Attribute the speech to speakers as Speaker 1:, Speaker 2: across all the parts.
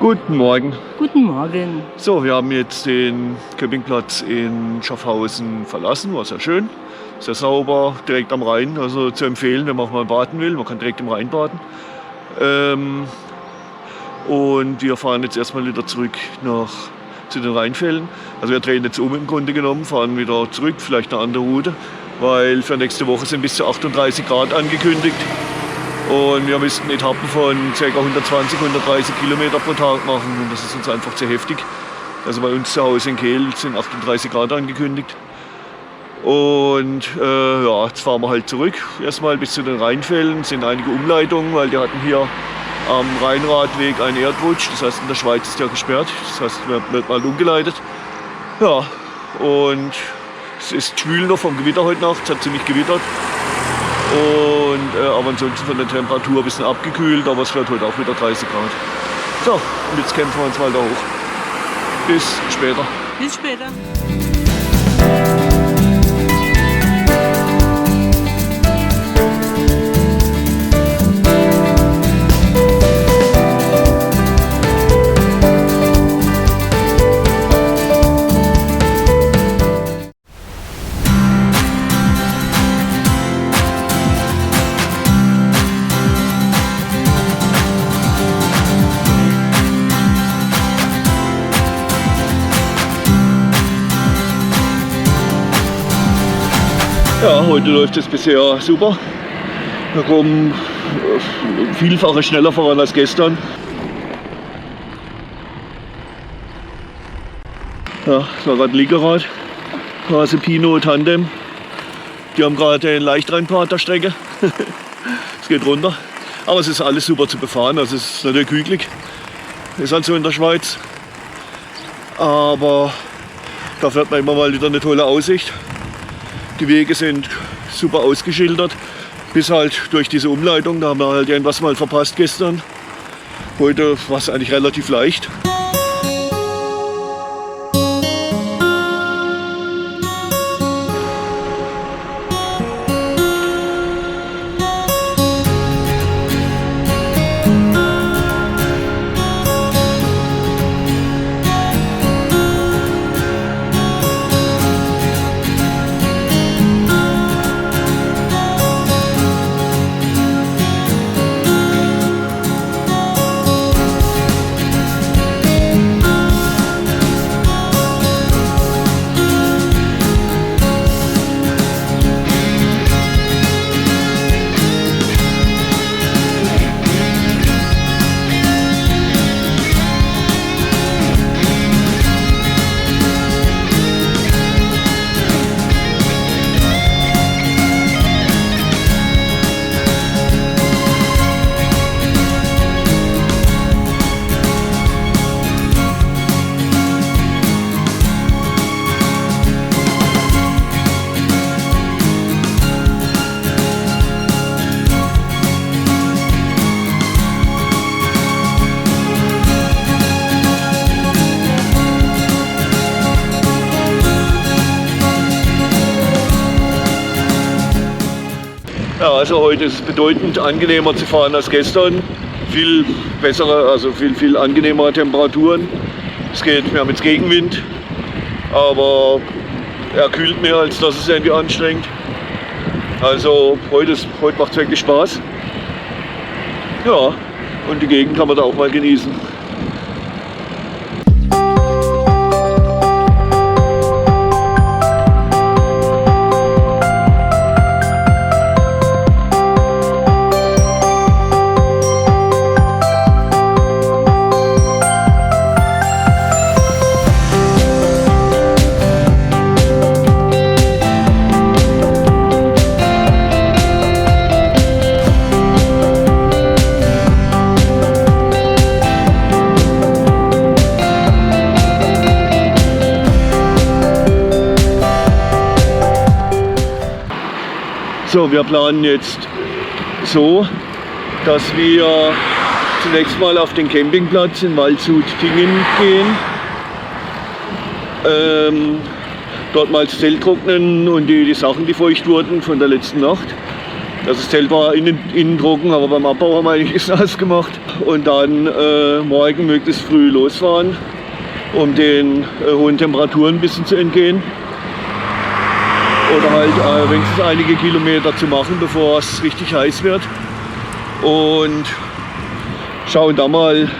Speaker 1: Guten Morgen.
Speaker 2: Guten Morgen.
Speaker 1: So, wir haben jetzt den Campingplatz in Schaffhausen verlassen, war sehr schön, sehr sauber, direkt am Rhein, also zu empfehlen, wenn man auch mal baden will, man kann direkt im Rhein baden. Und wir fahren jetzt erstmal wieder zurück zu den Rheinfällen. Also wir drehen jetzt um im Grunde genommen, fahren wieder zurück, vielleicht eine andere Route, weil für nächste Woche sind bis zu 38 Grad angekündigt. Und wir müssten Etappen von ca. 120, 130 Kilometer pro Tag machen und das ist uns einfach zu heftig. Also bei uns zu Hause in Kehl sind 38 Grad angekündigt. Und ja, jetzt fahren wir halt zurück, erstmal bis zu den Rheinfällen. Es sind einige Umleitungen, weil wir hatten hier am Rheinradweg einen Erdrutsch. Das heißt, in der Schweiz ist der gesperrt, das heißt, wird mal umgeleitet. Ja, und es ist schwül noch vom Gewitter heute Nacht, es hat ziemlich gewittert. Aber ansonsten von der Temperatur ein bisschen abgekühlt, aber es wird heute auch wieder 30 Grad. So, und jetzt kämpfen wir uns mal da hoch. Bis später.
Speaker 2: Bis später.
Speaker 1: Ja, heute läuft es bisher super. Wir kommen vielfache schneller voran als gestern. Ja, das war gerade ein Liegerad, Hase Pino Tandem. Die haben gerade einen Leichtreinpart der Strecke. Es geht runter. Aber es ist alles super zu befahren, also es ist natürlich hügelig. Ist halt so in der Schweiz. Aber da fährt man immer mal wieder eine tolle Aussicht. Die Wege sind super ausgeschildert, bis halt durch diese Umleitung. Da haben wir halt irgendwas mal verpasst gestern. Heute war es eigentlich relativ leicht. Ja, also heute ist es bedeutend angenehmer zu fahren als gestern. Viel bessere, also viel angenehmere Temperaturen. Wir haben jetzt Gegenwind, aber er kühlt mehr, als dass es irgendwie anstrengt. Also heute macht es wirklich Spaß. Ja, und die Gegend kann man da auch mal genießen. So, wir planen jetzt so, dass wir zunächst mal auf den Campingplatz in Waldshut-Tiengen gehen. Dort mal das Zelt trocknen und die Sachen, die feucht wurden von der letzten Nacht. Also das Zelt war innen trocken, aber beim Abbau haben wir eigentlich es nass gemacht. Und dann morgen möglichst früh losfahren, um den hohen Temperaturen ein bisschen zu entgehen. Oder halt wenigstens einige Kilometer zu machen, bevor es richtig heiß wird. Und schauen da mal,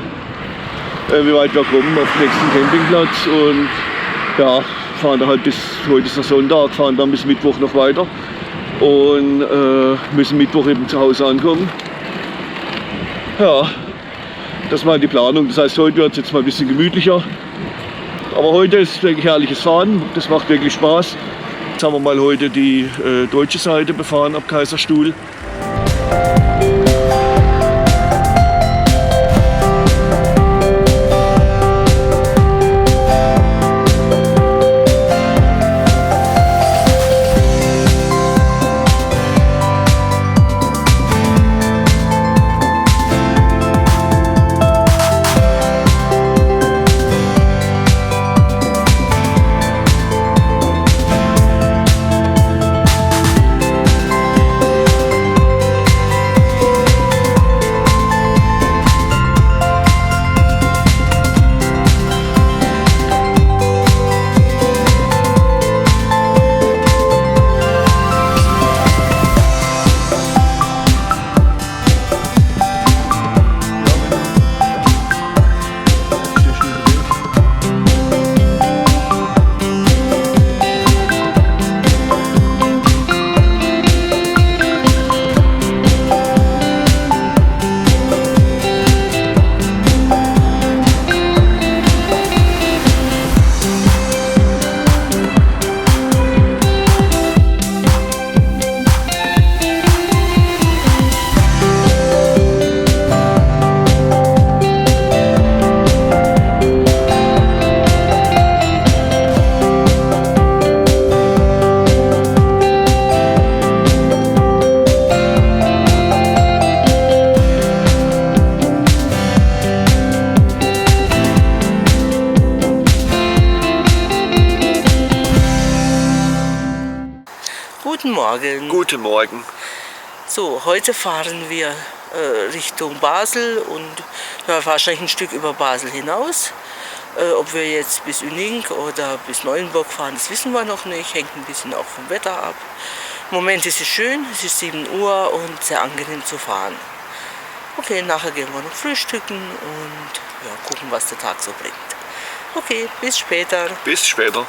Speaker 1: wie weit wir kommen auf den nächsten Campingplatz. Und ja, fahren da halt bis, heute ist der Sonntag, fahren dann bis Mittwoch noch weiter. Und müssen Mittwoch eben zu Hause ankommen. Ja, das war die Planung. Das heißt, heute wird es jetzt mal ein bisschen gemütlicher. Aber heute ist wirklich herrliches Fahren, das macht wirklich Spaß. Jetzt haben wir mal heute die deutsche Seite befahren ab Kaiserstuhl.
Speaker 2: Guten Morgen.
Speaker 1: Guten Morgen.
Speaker 2: So, heute fahren wir Richtung Basel und ja, wahrscheinlich ein Stück über Basel hinaus. Ob wir jetzt bis Uning oder bis Neuenburg fahren, das wissen wir noch nicht. Hängt ein bisschen auch vom Wetter ab. Im Moment ist es schön, es ist 7 Uhr und sehr angenehm zu fahren. Okay, nachher gehen wir noch frühstücken und ja, gucken, was der Tag so bringt. Okay, bis später.
Speaker 1: Bis später.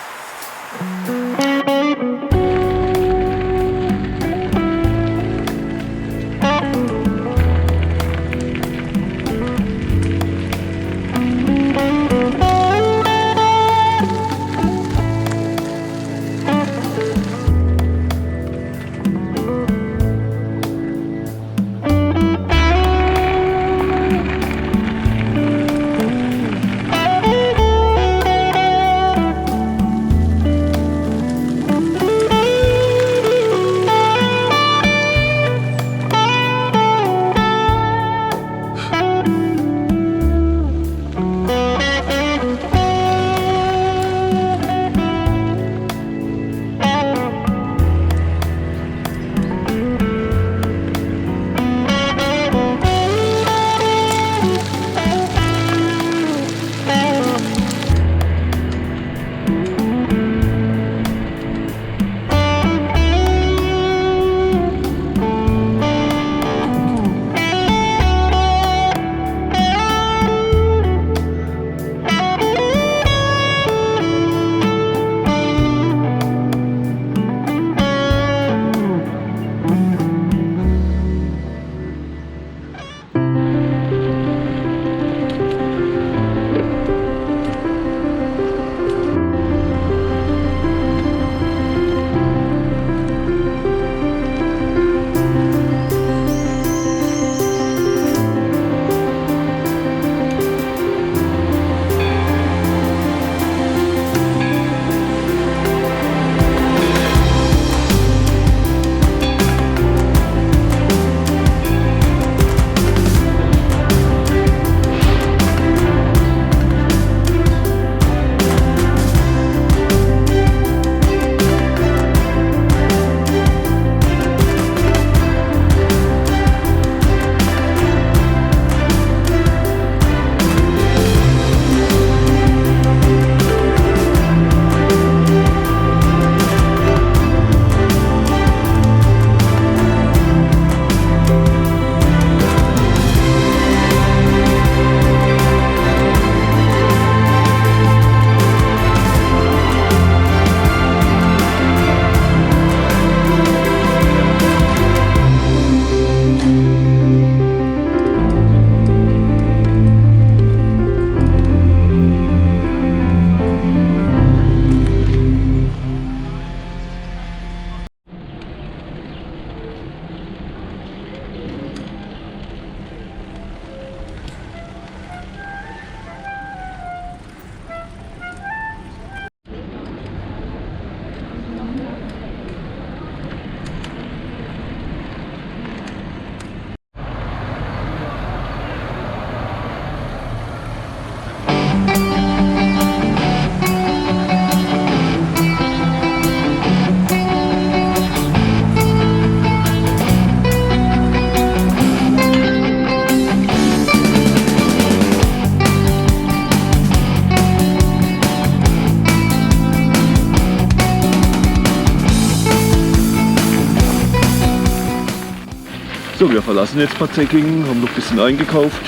Speaker 1: So, wir verlassen jetzt Bad Säckingen, haben noch ein bisschen eingekauft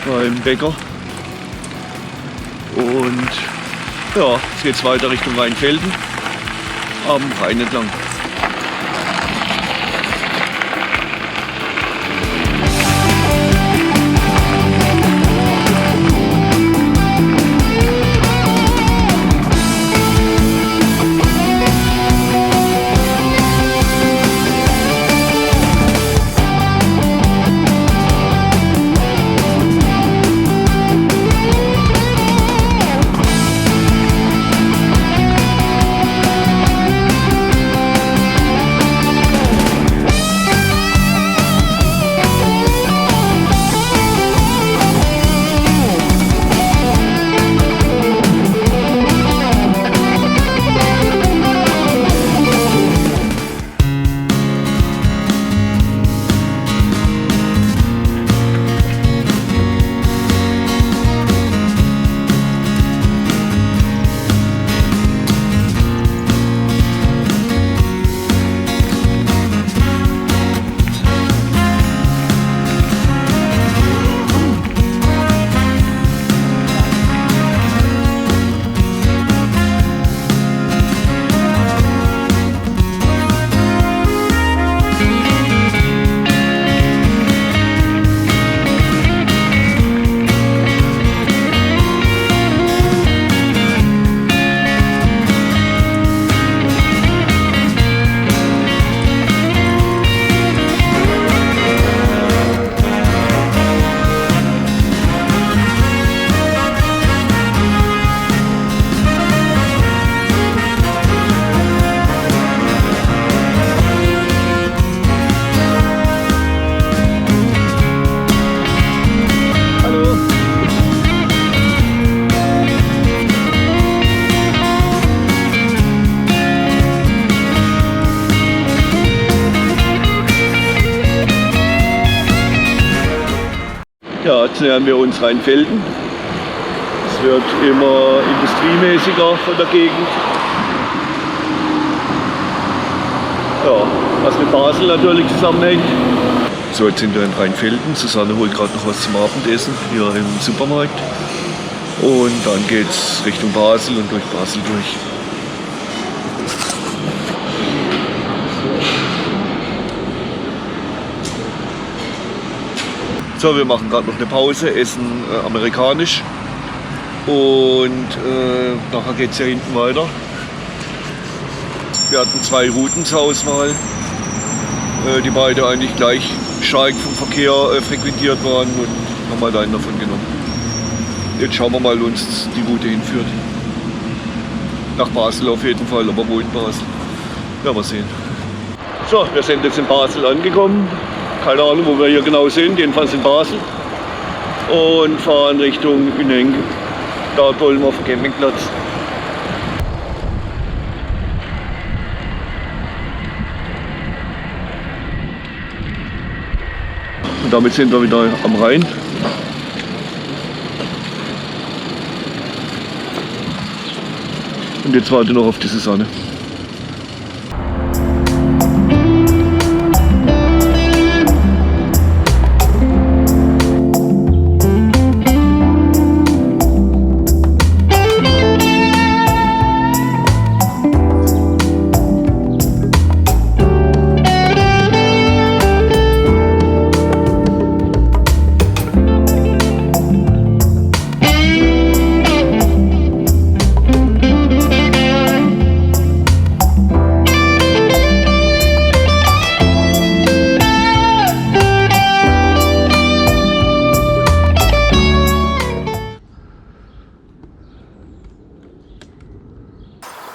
Speaker 1: beim Bäcker. Und ja, jetzt geht es weiter Richtung Rheinfelden am Rhein entlang. Ja, jetzt nähern wir uns Rheinfelden. Es wird immer industriemäßiger von der Gegend. Ja, was mit Basel natürlich zusammenhängt. So, jetzt sind wir in Rheinfelden. Susanne holt gerade noch was zum Abendessen hier im Supermarkt. Und dann geht es Richtung Basel und durch Basel durch. So, wir machen gerade noch eine Pause, essen amerikanisch und nachher geht es ja hinten weiter. Wir hatten 2 Routen zur Auswahl, die beide eigentlich gleich stark vom Verkehr frequentiert waren und haben halt einen davon genommen. Jetzt schauen wir mal, wo uns die Route hinführt. Nach Basel auf jeden Fall, aber wo in Basel? Ja, mal sehen. So, wir sind jetzt in Basel angekommen. Keine Ahnung, wo wir hier genau sind, jedenfalls in Basel. Und fahren Richtung Uneng. Da wollen wir auf den Campingplatz. Und damit sind wir wieder am Rhein. Und jetzt warte noch auf die Susanne.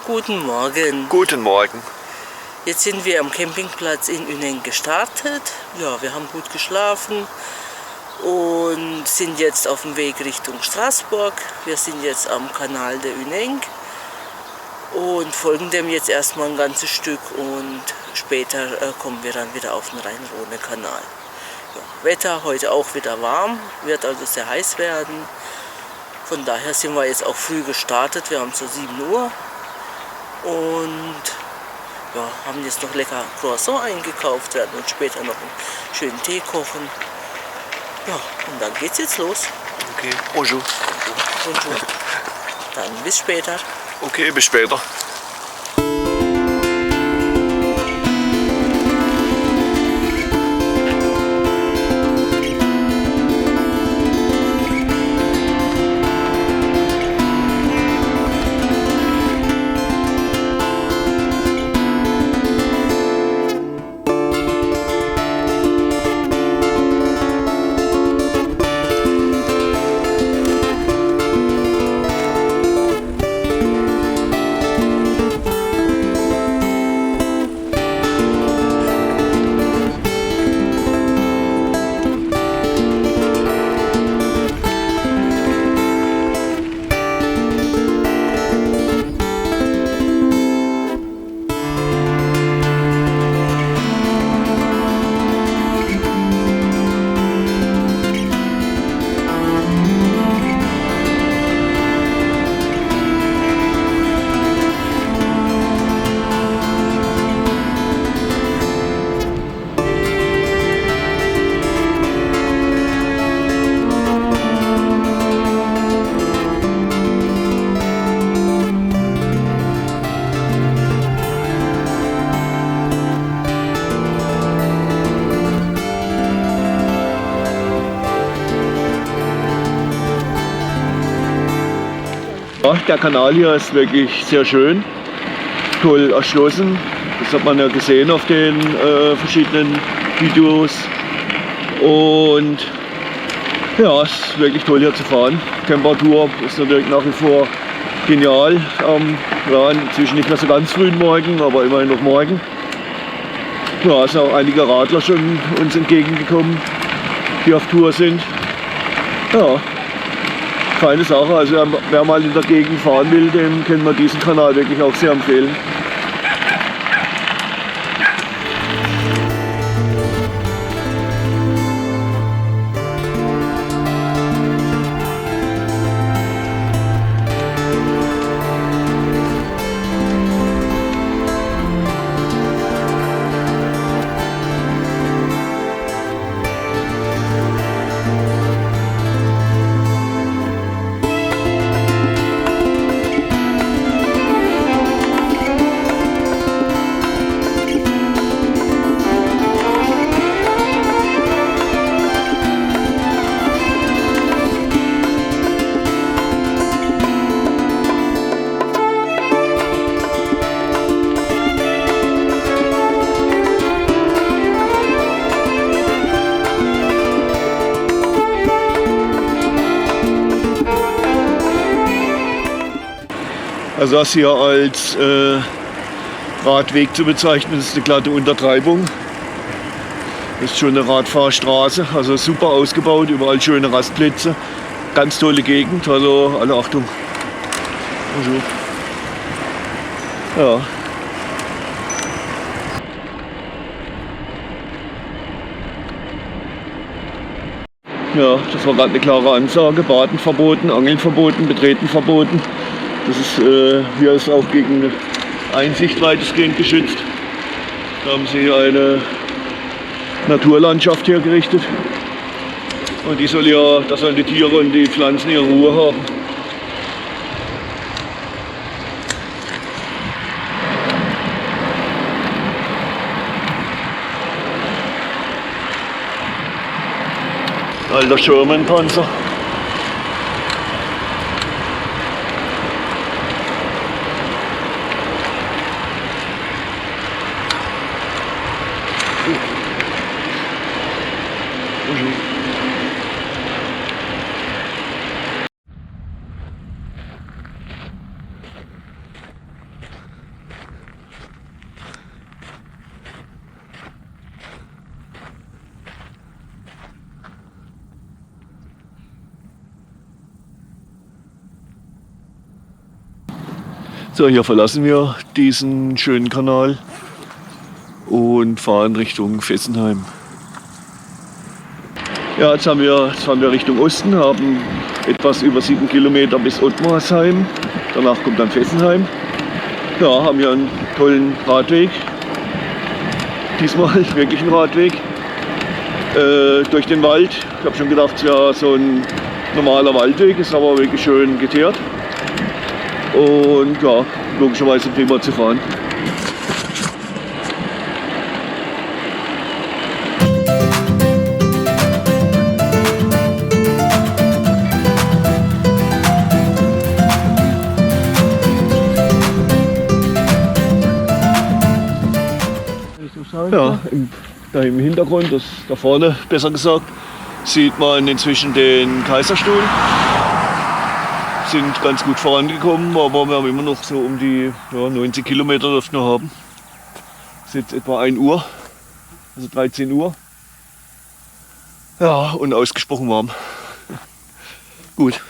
Speaker 2: Guten Morgen.
Speaker 1: Guten Morgen.
Speaker 2: Jetzt sind wir am Campingplatz in Uneng gestartet. Ja, wir haben gut geschlafen und sind jetzt auf dem Weg Richtung Straßburg. Wir sind jetzt am Kanal der Uneng und folgen dem jetzt erstmal ein ganzes Stück und später kommen wir dann wieder auf den Rhein-Rhone-Kanal. Ja, Wetter heute auch wieder warm, wird also sehr heiß werden. Von daher sind wir jetzt auch früh gestartet, wir haben so 7 Uhr. Und ja, haben jetzt noch lecker Croissant eingekauft, werden und später noch einen schönen Tee kochen. Ja, und dann geht's jetzt los.
Speaker 1: Okay, bonjour.
Speaker 2: Bonjour. Dann bis später.
Speaker 1: Okay, bis später. Ja, der Kanal hier ist wirklich sehr schön, toll erschlossen. Das hat man ja gesehen auf den verschiedenen Videos. Und ja, es ist wirklich toll hier zu fahren. Die Temperatur ist natürlich nach wie vor genial. Ja, inzwischen nicht mehr so ganz frühen Morgen, aber immerhin noch morgen. Ja, es sind auch einige Radler schon uns entgegengekommen, die auf Tour sind. Ja, feine Sache. Also wer mal in der Gegend fahren will, dem können wir diesen Kanal wirklich auch sehr empfehlen. Also das hier als Radweg zu bezeichnen, ist eine glatte Untertreibung. Das ist schon eine Radfahrstraße, also super ausgebaut, überall schöne Rastplätze. Ganz tolle Gegend, also alle Achtung. Also, ja. Ja, das war gerade eine klare Ansage. Baden verboten, Angeln verboten, Betreten verboten. Das ist, hier ist auch gegen Einsicht weitestgehend geschützt. Da haben sie hier eine Naturlandschaft hergerichtet. Und die soll ja, da sollen die Tiere und die Pflanzen ihre Ruhe haben. Alter Sherman-Panzer. So, hier verlassen wir diesen schönen Kanal und fahren Richtung Fessenheim. Ja, jetzt fahren wir Richtung Osten, haben etwas über 7 Kilometer bis Ottmarsheim. Danach kommt dann Fessenheim. Ja, haben hier einen tollen Radweg. Diesmal wirklich ein Radweg durch den Wald. Ich habe schon gedacht, es wäre so ein normaler Waldweg, ist aber wirklich schön geteert. Und ja, logischerweise prima zu fahren. Ja, da im Hintergrund, da vorne besser gesagt, sieht man inzwischen den Kaiserstuhl. Sind ganz gut vorangekommen, aber wir haben immer noch so um die 90 Kilometer dürften wir haben. Es ist jetzt etwa 1 Uhr, also 13 Uhr. Ja, und ausgesprochen warm. Gut.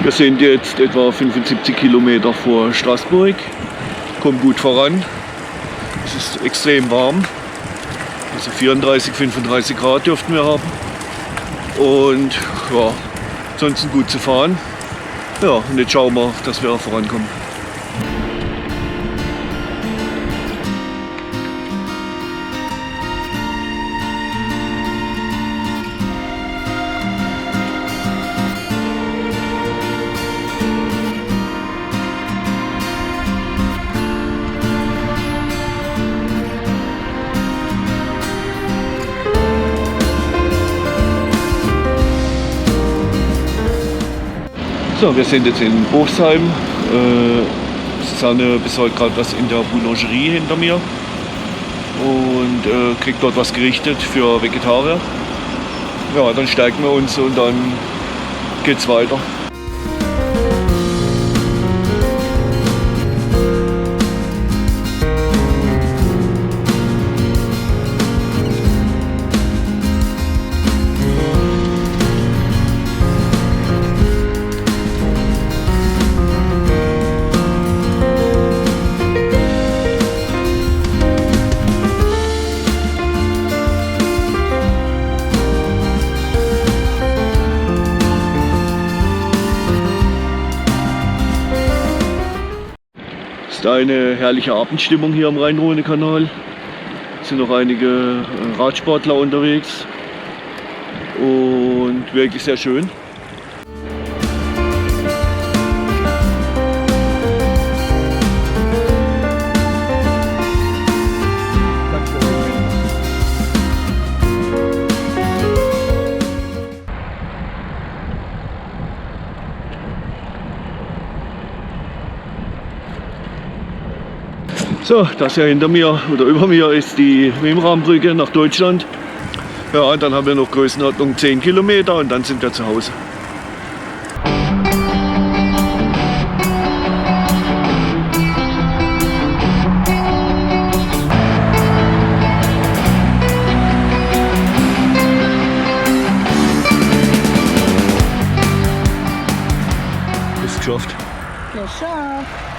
Speaker 1: Wir sind jetzt etwa 75 Kilometer vor Straßburg, kommen gut voran. Es ist extrem warm, also 34, 35 Grad dürften wir haben. Und ja, ansonsten gut zu fahren. Ja, und jetzt schauen wir, dass wir vorankommen. So, wir sind jetzt in Bosheim. Susanne besorgt gerade was in der Boulangerie hinter mir und kriegt dort was gerichtet für Vegetarier. Ja, dann stärken wir uns und dann geht's weiter. Es ist eine herrliche Abendstimmung hier am Rhein-Rhone-Kanal. Es sind noch einige Radsportler unterwegs und wirklich sehr schön. So, das hier hinter mir oder über mir ist die Memrambrücke nach Deutschland. Ja, und dann haben wir noch Größenordnung 10 Kilometer und dann sind wir zu Hause. Ist geschafft.
Speaker 3: Geschafft.